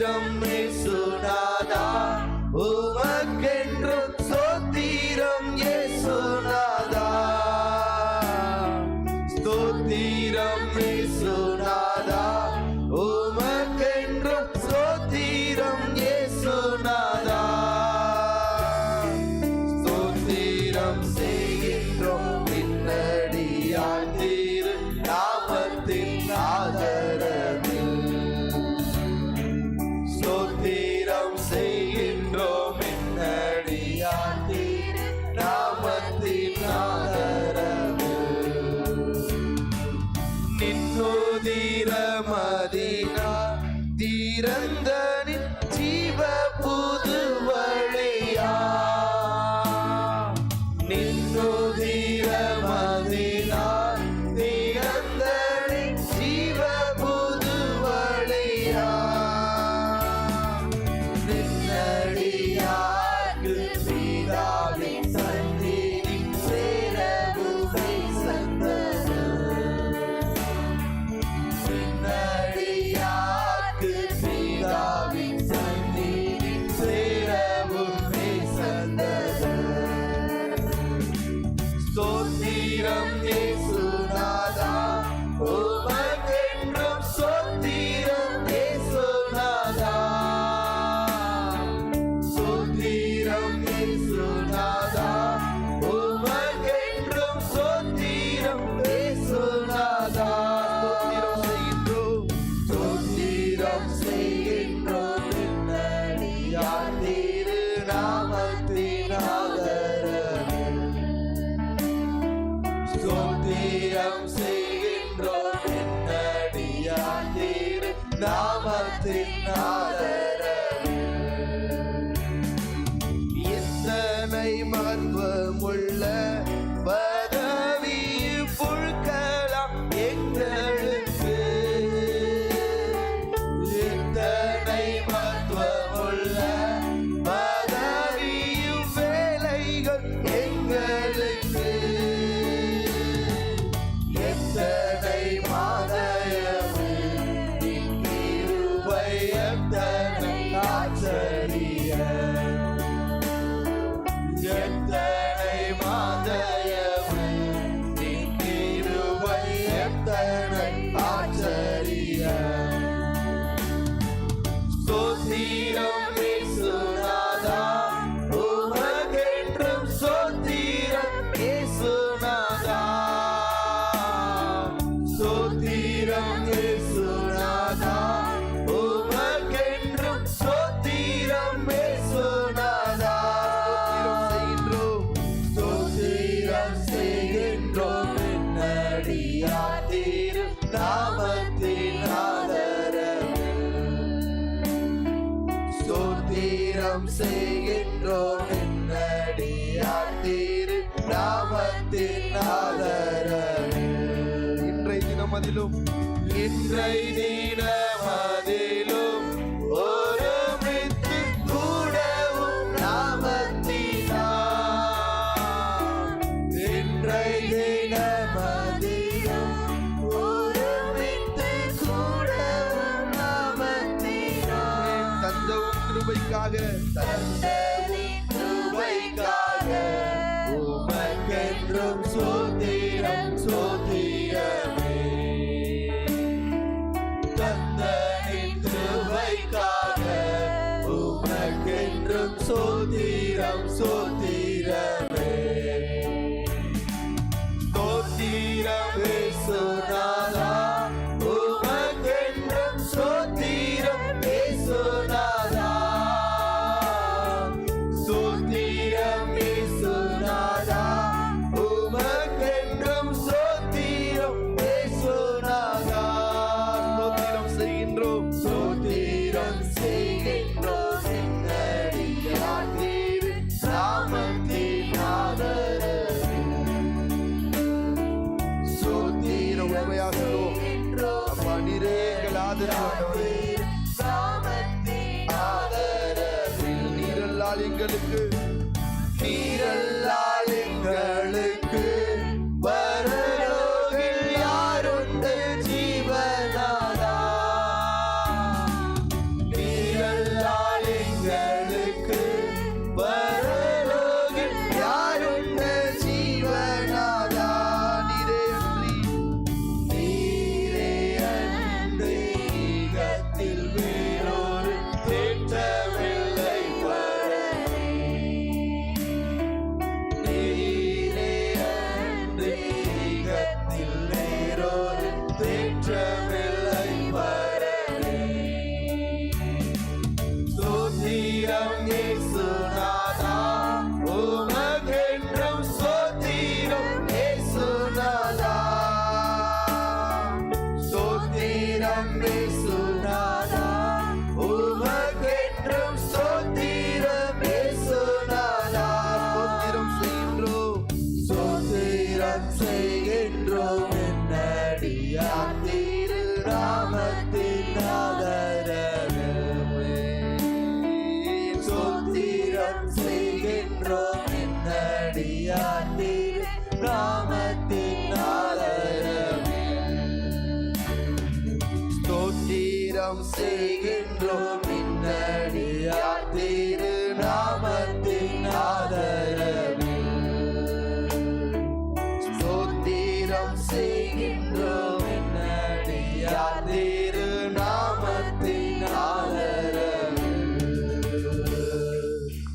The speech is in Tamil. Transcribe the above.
ஸ்தோத்திரம் இயேசுநாதா உமக்கென்றும் ஸ்தோத்திரம் இயேசுநாதா ஸ்தோத்திரம் இயேசுநாதா உமக்கென்றும் ஸ்தோத்திரம் இயேசுநாதா ஸ்தோத்திரம் செய்கின்றோம் பின்னடியாய் திரு நாமத்தின் ஆதரவில் ஸ்தோத்திரம் செய்கின்றோம் பின்னடியாய் திரு நாமத்தின் ஆதரவில் நின்னுதிரமதினா திறந்த ஜீவ புது வழியா நின்னுதிரமதினா திறந்த ஜீவ புது வழியா நின்னடியார்க்கு பிதாவின் சந்நிதி சேரவுமை சந்தது நின்னடியார்க்கு பிதாவின் சந்நிதி சேரவுமை சந்தது ஸ்தோத்திரம் இயேசுநாதா உமக்கென்றும் ஸ்தோத்திரம் இயேசுநாதா ஸ்தோத்திரம் இயேசுநாதா உமக்கென்றும் ஸ்தோத்திரம் இயேசுநாதா ஸ்தோத்திரம் செய்கின்றோம் பின்னடியாய் திரு நாமத்தின் ஆதரவில் ஸ்தோத்திரம் செய்கின்றோம் பின்னடியாய் திரு நாமத்தின் ஆதரவில் எத்தனை மர்வமுள்ள பதவி புழுக்கலாம் எங்களுக்கு எத்தனை மர்வமுள்ள பதவியும் வேலைகள் எங்களுக்கு எத்தனை மாதயமே கிருபை எத்தனை ஆச்சரியம் எத்தனை மாதயமே கிருபை எத்தனை ஆச்சரியம் ஸ்தோத்திரம் இயேசுநாதா உமக்கென்றும் ஸ்தோத்திரம் இயேசுநாதா ஸ்தோத்திரம் இயேசுநாதா உமக்கென்றும் ஸ்தோத்திரம் இயேசுநாதா ஸ்தோத்திரம் செய்கின்றோம் பின்னடியாய் திரு நாமத்தின் ஆதரவில் ஸ்தோத்திரம் செய்கின்றோம் பின்னடியாய் திரு நாமத்தின் ஆதரவில் இன்றைய தினமதிலும் ஒருமித்து கூடவும் நாமத்தினார் இன்றைய தினமதிலும் ஒருமித்து கூடவும் நாமத்தினார் தந்தவும் கிருபைக்காக உமக்கென்றும் ஸ்தோத்திரம் ஸ்தோத்திரமே தந்தனின் கிருபைக்காக உமக்கென்றும் ஸ்தோத்திரம் ஸ்தோத்திரமே ஸ்தோத்திரம் இயேசுநாதா உமக்கென்றும் ஸ்தோத்திரம் இயேசுநாதா ஸ்தோத்திரம் இயேசுநாதா உமக்கென்றும் ஸ்தோத்திரம் இயேசுநாதா ஸ்தோத்திரம் செய்கின்றோம் ஸ்தோத்திரம் செய்கின்றோம் பின்னடியாய் திரு நாமத்தின் ஆதரவில் ஸ்தோத்திரம் உண்மையாக அப்பா நீரே எங்கள் ஆதரவு ஆதரவில் நீரல்லால் எங்களுக்கு பரலோகில் யாருண்டு ஜீவனாதா நீர உன்னடியார் திரு நாமத்தின் ஆதரவில் ஸ்தோத்திரம் செய்கின்றோம்